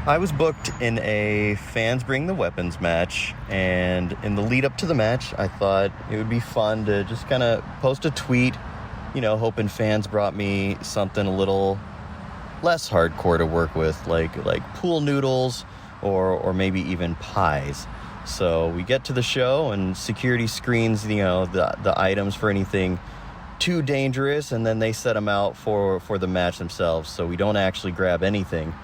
I was booked in a Fans Bring the Weapons match, and in the lead up to the match, I thought it would be fun to just kind of post a tweet, hoping fans brought me something a little less hardcore to work with, like pool noodles or maybe even pies. So we get to the show, and security screens, the items for anything too dangerous, and then they set them out for the match themselves, so we don't actually grab anything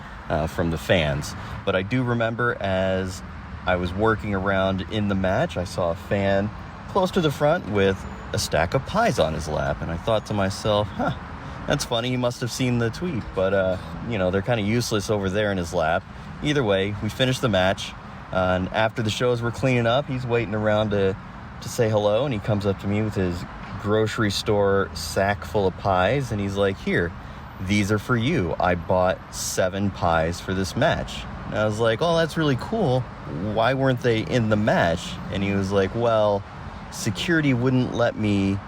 from the fans. But I do remember as I was working around in the match, I saw a fan close to the front with a stack of pies on his lap, and I thought to myself, that's funny, he must have seen the tweet, but they're kind of useless over there in his lap. Either way, we finished the match, and after the shows were cleaning up, he's waiting around to say hello, and he comes up to me with his grocery store sack full of pies, and he's like, "Here, these are for you. I bought 7 pies for this match." And I was like, "Oh, that's really cool. Why weren't they in the match?" And he was like, "Well, security wouldn't let me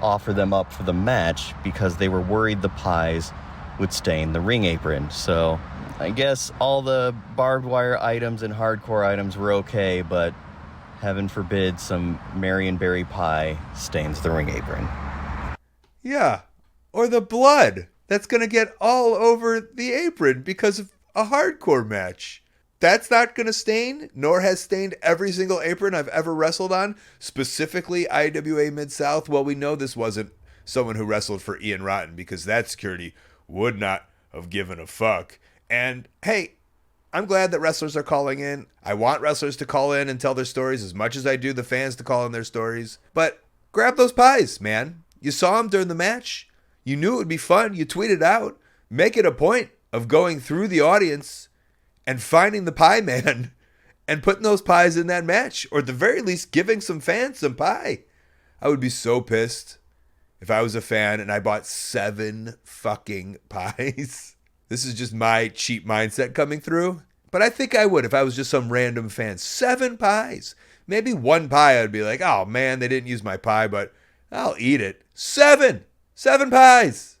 offer them up for the match because they were worried the pies would stain the ring apron. So I guess all the barbed wire items and hardcore items were okay, but heaven forbid some Marionberry pie stains the ring apron." Yeah, or the blood that's going to get all over the apron because of a hardcore match. That's not going to stain, nor has stained every single apron I've ever wrestled on, specifically IWA Mid-South. Well, we know this wasn't someone who wrestled for Ian Rotten because that security would not have given a fuck. And hey, I'm glad that wrestlers are calling in. I want wrestlers to call in and tell their stories as much as I do the fans to call in their stories. But grab those pies, man. You saw them during the match. You knew it would be fun. You tweeted out. Make it a point of going through the audience and finding the pie man and putting those pies in that match, or at the very least giving some fans some pie. I would be so pissed if I was a fan and I bought 7 fucking pies. This is just my cheap mindset coming through. But I think I would if I was just some random fan. 7 pies. Maybe 1 pie I'd be like, "Oh man, they didn't use my pie, but I'll eat it." 7 pies.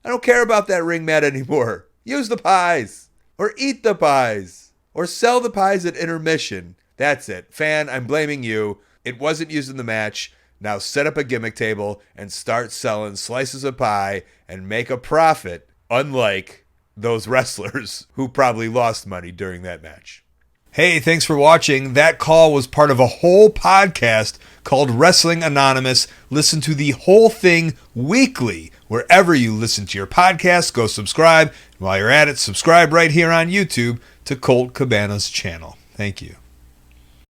I don't care about that ring mat anymore. Use the pies. Or eat the pies. Or sell the pies at intermission. That's it. Fan, I'm blaming you. It wasn't used in the match. Now set up a gimmick table and start selling slices of pie and make a profit, unlike those wrestlers who probably lost money during that match. Hey, thanks for watching. That call was part of a whole podcast called Wrestling Anonymous. Listen to the whole thing weekly. Wherever you listen to your podcast, go subscribe. While you're at it, subscribe right here on YouTube to Colt Cabana's channel. Thank you.